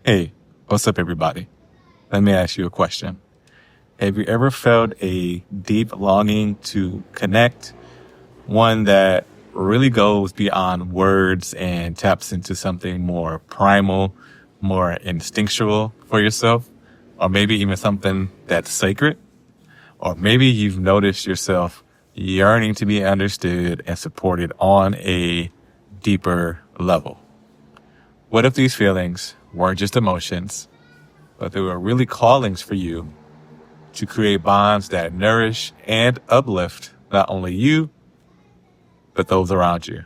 Hey, what's up, everybody? Let me ask you a question. Have you ever felt a deep longing to connect, one that really goes beyond words and taps into something more primal, more instinctual for yourself? Or maybe even something that's sacred? Or maybe you've noticed yourself yearning to be understood and supported on a deeper level. What if these feelings weren't just emotions, but they were really callings for you to create bonds that nourish and uplift not only you, but those around you?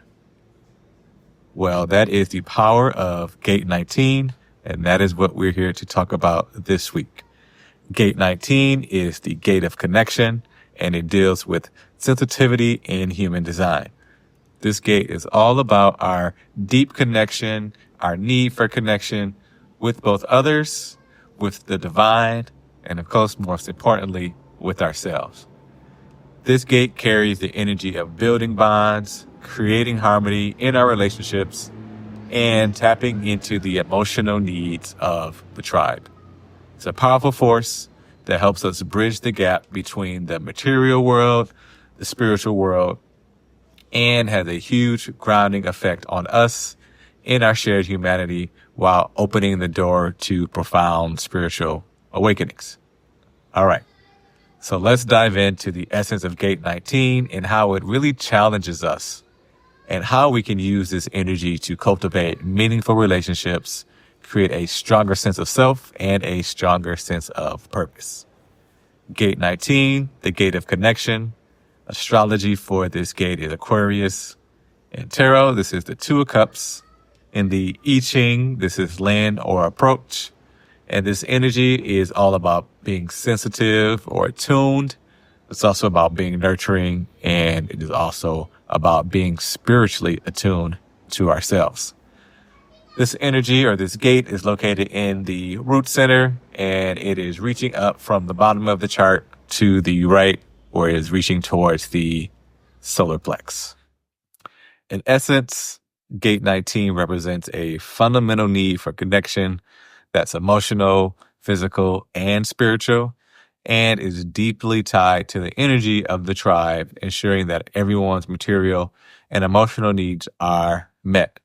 Well, that is the power of Gate 19, and that is what we're here to talk about this week. Gate 19 is the gate of connection, and it deals with sensitivity in human design. This gate is all about our deep connection, our need for connection with both others, with the divine, and of course, most importantly, with ourselves. This gate carries the energy of building bonds, creating harmony in our relationships, and tapping into the emotional needs of the tribe. It's a powerful force that helps us bridge the gap between the material world, the spiritual world, and has a huge grounding effect on us in our shared humanity while opening the door to profound spiritual awakenings. All right. So let's dive into the essence of Gate 19 and how it really challenges us and how we can use this energy to cultivate meaningful relationships, create a stronger sense of self, and a stronger sense of purpose. Gate 19, the gate of connection. Astrology for this gate is Aquarius. In tarot, this is the Two of Cups. In the I Ching, this is land or approach. And this energy is all about being sensitive or attuned. It's also about being nurturing, and it is also about being spiritually attuned to ourselves. This energy or this gate is located in the root center, and it is reaching up from the bottom of the chart to the right, where it is reaching towards the solar plex. In essence, Gate 19 represents a fundamental need for connection that's emotional, physical, and spiritual, and is deeply tied to the energy of the tribe, ensuring that everyone's material and emotional needs are met.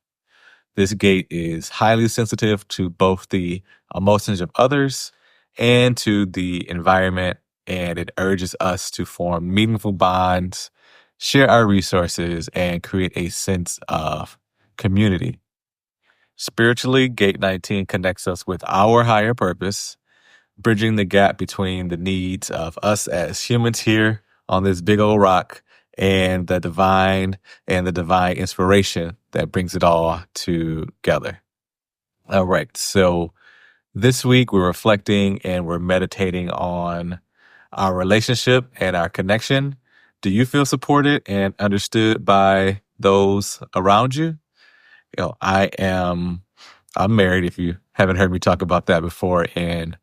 This gate is highly sensitive to both the emotions of others and to the environment, and it urges us to form meaningful bonds, share our resources, and create a sense of community. Spiritually, Gate 19 connects us with our higher purpose, bridging the gap between the needs of us as humans here on this big old rock and the divine inspiration that brings it all together. All right. So this week we're reflecting and we're meditating on our relationship and our connection. Do you feel supported and understood by those around you? I'm married, if you haven't heard me talk about that before in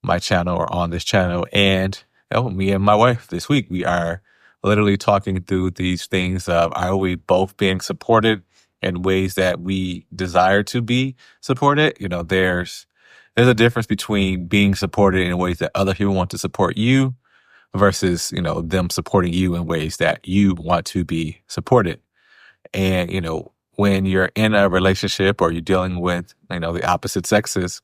my channel or on this channel. And me and my wife this week, we are literally talking through these things of, are we both being supported in ways that we desire to be supported? There's a difference between being supported in ways that other people want to support you versus, them supporting you in ways that you want to be supported. And, when you're in a relationship or you're dealing with, the opposite sexes,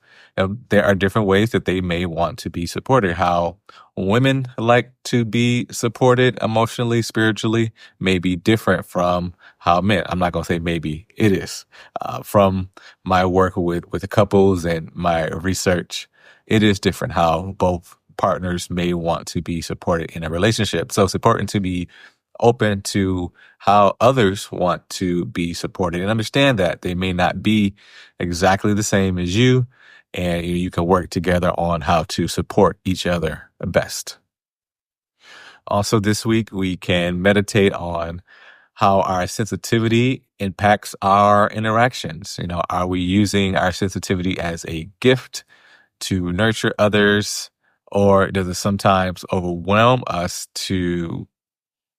there are different ways that they may want to be supported. How women like to be supported emotionally, spiritually, may be different from how men. I'm not going to say maybe, it is. From my work with the couples and my research, it is different how both partners may want to be supported in a relationship. So it's important to be open to how others want to be supported and understand that they may not be exactly the same as you, and you can work together on how to support each other best. Also this week, we can meditate on how our sensitivity impacts our interactions. Are we using our sensitivity as a gift to nurture others, or does it sometimes overwhelm us to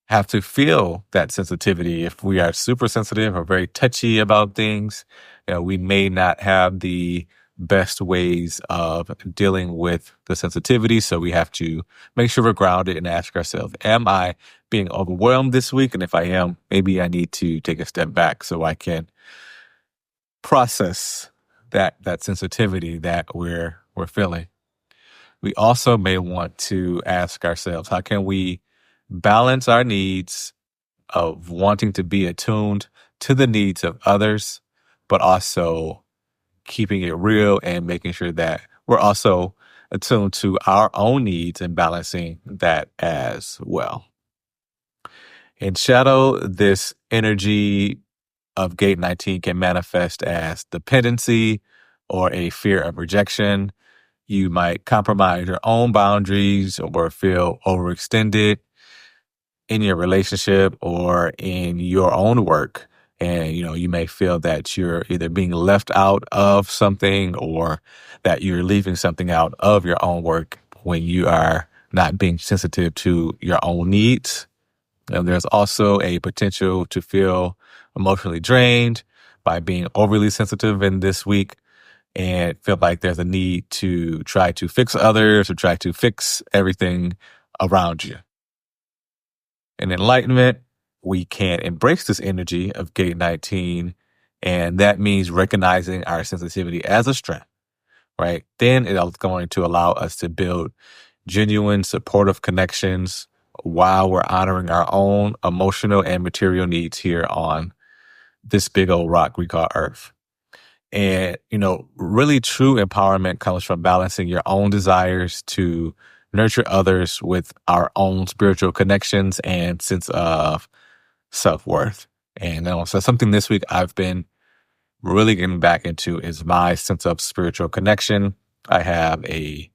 have to feel that sensitivity? If we are super sensitive or very touchy about things, we may not have the best ways of dealing with the sensitivity. So we have to make sure we're grounded and ask ourselves, am I being overwhelmed this week? And if I am, maybe I need to take a step back so I can process that sensitivity that we're feeling. We also may want to ask ourselves, how can we balance our needs of wanting to be attuned to the needs of others, but also keeping it real and making sure that we're also attuned to our own needs and balancing that as well. In shadow, this energy of gate 19 can manifest as dependency or a fear of rejection. You might compromise your own boundaries or feel overextended in your relationship or in your own work. And, you may feel that you're either being left out of something or that you're leaving something out of your own work when you are not being sensitive to your own needs. And there's also a potential to feel emotionally drained by being overly sensitive in this week and feel like there's a need to try to fix others or try to fix everything around you. In enlightenment, we can embrace this energy of gate 19, and that means recognizing our sensitivity as a strength, right? Then it's going to allow us to build genuine supportive connections while we're honoring our own emotional and material needs here on this big old rock we call Earth. And, really true empowerment comes from balancing your own desires to nurture others with our own spiritual connections and sense of self-worth. And so something this week I've been really getting back into is my sense of spiritual connection. I have a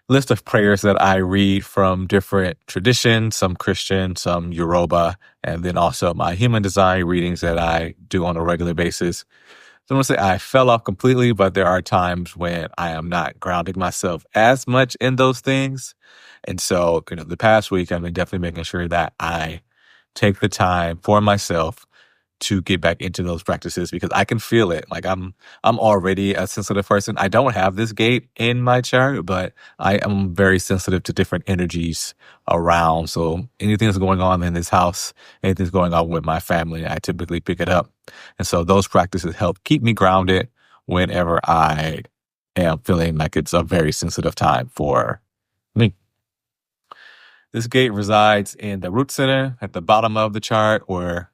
list of prayers that I read from different traditions, some Christian, some Yoruba, and then also my human design readings that I do on a regular basis. So I don't want to say I fell off completely, but there are times when I am not grounding myself as much in those things. And so, the past week, I've been definitely making sure that I take the time for myself to get back into those practices because I can feel it. Like I'm already a sensitive person. I don't have this gate in my chart, but I am very sensitive to different energies around. So anything that's going on in this house, anything's going on with my family, I typically pick it up. And so those practices help keep me grounded whenever I am feeling like it's a very sensitive time for me. This gate resides in the root center at the bottom of the chart where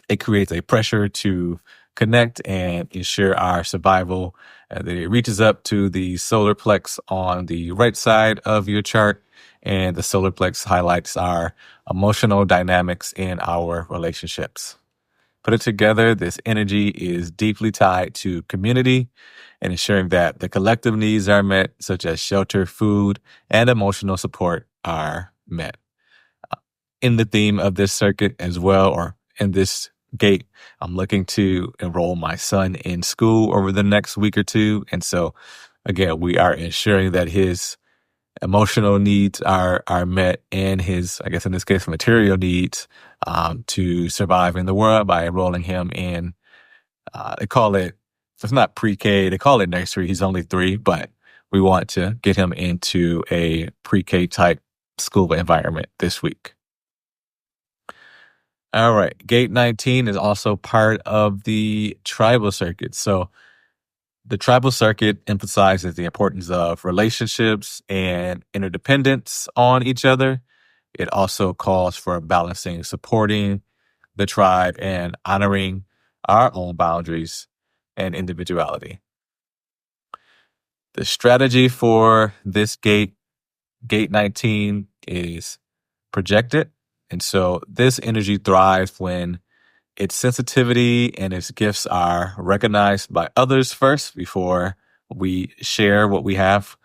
it creates a pressure to connect and ensure our survival. It reaches up to the solar plex on the right side of your chart, and the solar plex highlights our emotional dynamics in our relationships. Put it together, this energy is deeply tied to community and ensuring that the collective needs are met, such as shelter, food, and emotional support are met. In the theme of this circuit as well, or in this gate, I'm looking to enroll my son in school over the next week or two. And so, again, we are ensuring that his emotional needs are met and his, I guess in this case, material needs to survive in the world by enrolling him in, they call it, it's not pre-K, they call it nursery. He's only 3, but we want to get him into a pre-K type school environment this week. All right. Gate 19 is also part of the tribal circuit. So the tribal circuit emphasizes the importance of relationships and interdependence on each other. It also calls for balancing, supporting the tribe and honoring our own boundaries and individuality. The strategy for this gate 19, is projected. And so this energy thrives when its sensitivity and its gifts are recognized by others first before we share what we have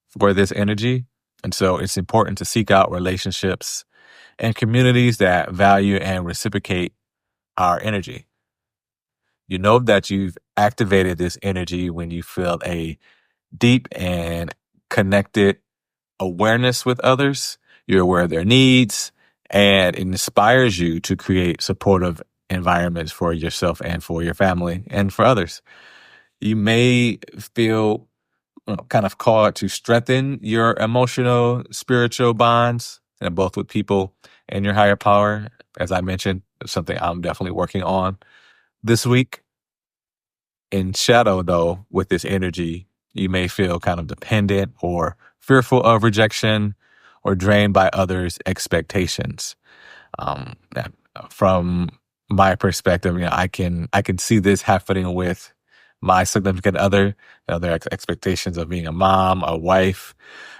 for this energy. And so it's important to seek out relationships and communities that value and reciprocate our energy. You know that you've activated this energy when you feel a deep and connected awareness with others. You're aware of their needs, and it inspires you to create supportive environments for yourself and for your family and for others. You may feel kind of called to strengthen your emotional, spiritual bonds, and both with people and your higher power. As I mentioned, it's something I'm definitely working on this week. In shadow, though, with this energy, you may feel kind of dependent or fearful of rejection or drained by others' expectations. That, from my perspective, I can see this happening with my significant other. Their expectations of being a mom, a wife,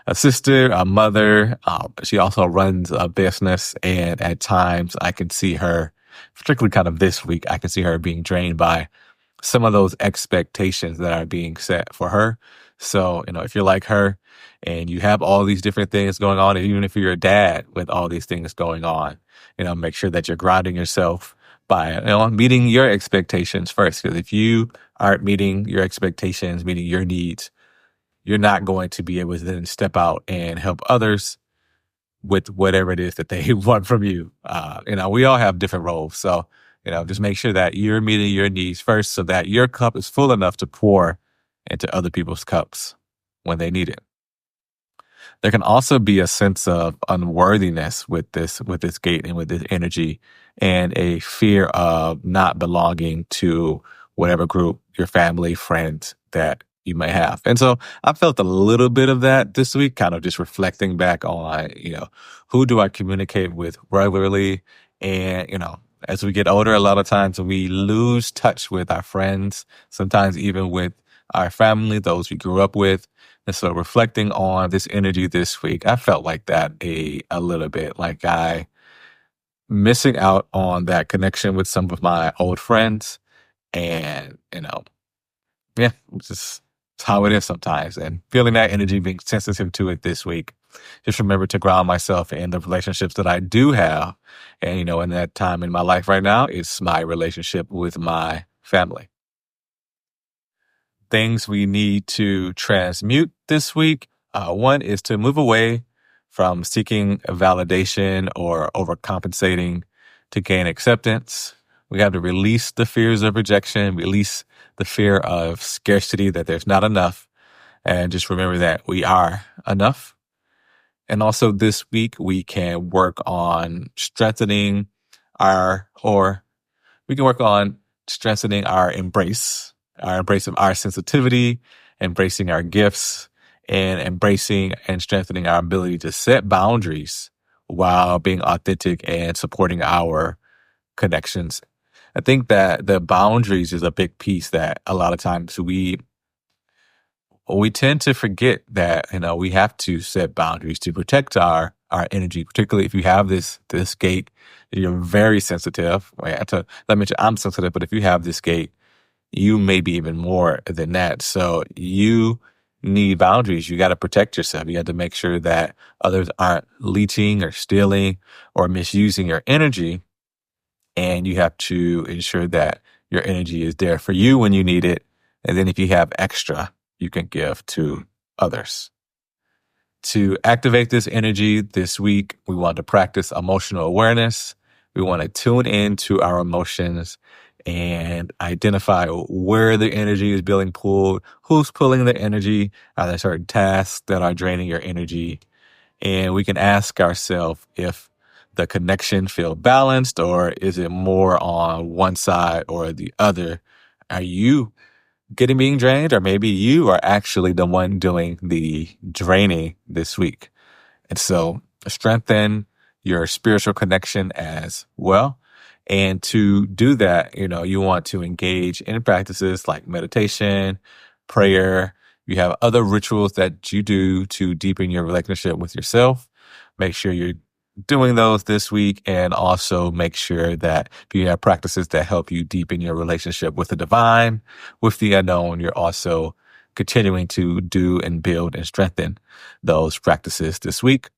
a sister, a mother. She also runs a business, and at times I can see her, particularly kind of this week, I can see her being drained by some of those expectations that are being set for her. So, if you're like her and you have all these different things going on, and even if you're a dad with all these things going on, make sure that you're grounding yourself by, meeting your expectations first. Because if you aren't meeting your expectations, meeting your needs, you're not going to be able to then step out and help others with whatever it is that they want from you. We all have different roles. So, just make sure that you're meeting your needs first so that your cup is full enough to pour into other people's cups when they need it. There can also be a sense of unworthiness with this gate and with this energy, and a fear of not belonging to whatever group, your family, friends that you may have. And so I felt a little bit of that this week, kind of just reflecting back on, who do I communicate with regularly? And, as we get older, a lot of times we lose touch with our friends, sometimes even with our family, those we grew up with. And so reflecting on this energy this week, I felt like that a little bit, like I missing out on that connection with some of my old friends. And, yeah, it's how it is sometimes. And feeling that energy, being sensitive to it this week. Just remember to ground myself in the relationships that I do have. And, in that time in my life right now, it's my relationship with my family. Things we need to transmute this week. One is to move away from seeking validation or overcompensating to gain acceptance. We have to release the fears of rejection, release the fear of scarcity, that there's not enough, and just remember that we are enough. And also this week, we can work on strengthening our embrace of our sensitivity, embracing our gifts, and embracing and strengthening our ability to set boundaries while being authentic and supporting our connections. I think that the boundaries is a big piece that a lot of times we tend to forget that, we have to set boundaries to protect our energy, particularly if you have this gate, you're very sensitive. Right? Let me mention I'm sensitive, but if you have this gate, you may be even more than that. So you need boundaries. You got to protect yourself. You got to make sure that others aren't leeching or stealing or misusing your energy. And you have to ensure that your energy is there for you when you need it. And then if you have extra, you can give to others. To activate this energy this week, we want to practice emotional awareness. We want to tune into our emotions and identify where the energy is being pulled, who's pulling the energy, are there certain tasks that are draining your energy. And we can ask ourselves if the connection feel balanced, or is it more on one side or the other? Are you being drained, or maybe you are actually the one doing the draining this week? And so strengthen your spiritual connection as well. And to do that, you want to engage in practices like meditation, prayer. You have other rituals that you do to deepen your relationship with yourself. Make sure you're doing those this week, and also make sure that if you have practices that help you deepen your relationship with the divine, with the unknown, you're also continuing to do and build and strengthen those practices this week.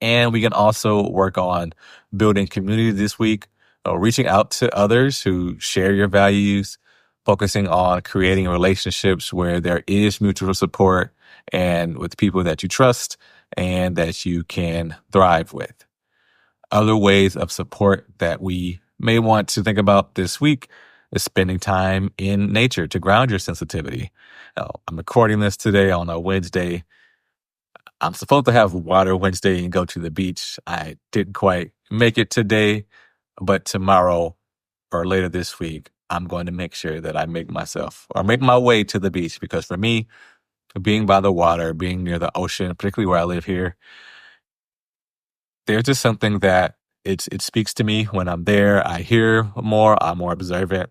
And we can also work on building community this week, reaching out to others who share your values, focusing on creating relationships where there is mutual support and with people that you trust and that you can thrive with. Other ways of support that we may want to think about this week, is spending time in nature to ground your sensitivity. I'm recording this today on a Wednesday. I'm supposed to have Water Wednesday and go to the beach. I didn't quite make it today, but tomorrow or later this week, I'm going to make sure that I make my way to the beach, because for me, being by the water, being near the ocean, particularly where I live here, there's just something that it speaks to me when I'm there. I hear more, I'm more observant,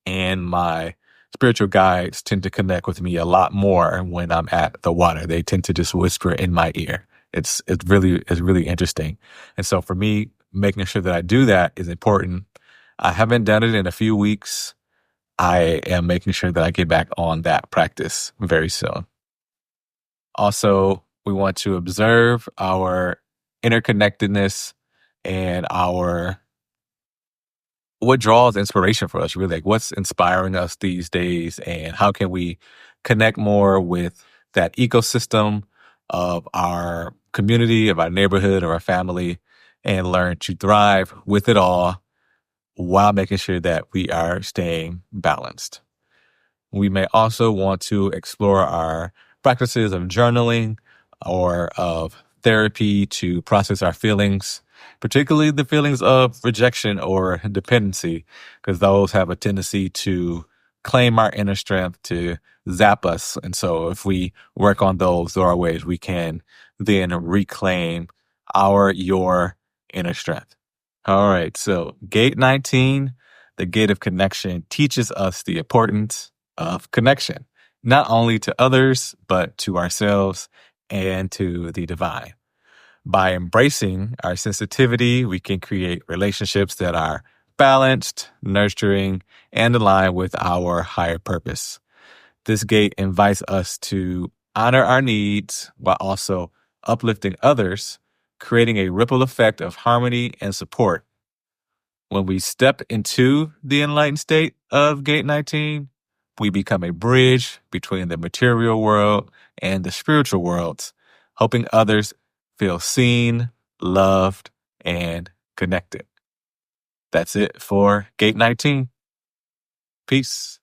and my spiritual guides tend to connect with me a lot more when I'm at the water. They tend to just whisper in my ear. It's really interesting. And so for me, making sure that I do that is important. I haven't done it in a few weeks. I am making sure that I get back on that practice very soon. Also, we want to observe our interconnectedness and our what draws inspiration for us, really. Like, what's inspiring us these days, and how can we connect more with that ecosystem of our community, of our neighborhood, of our family, and learn to thrive with it all while making sure that we are staying balanced. We may also want to explore our practices of journaling or of therapy to process our feelings, particularly the feelings of rejection or dependency, because those have a tendency to claim our inner strength, to zap us. And so if we work on those doorways, we can then reclaim your inner strength. All right. So gate 19, the gate of connection, teaches us the importance of connection, not only to others, but to ourselves and to the divine. By embracing our sensitivity, we can create relationships that are balanced, nurturing, and aligned with our higher purpose. This gate invites us to honor our needs while also uplifting others, creating a ripple effect of harmony and support. When we step into the enlightened state of Gate 19, we become a bridge between the material world and the spiritual worlds, helping others feel seen, loved, and connected. That's it for Gate 19. Peace.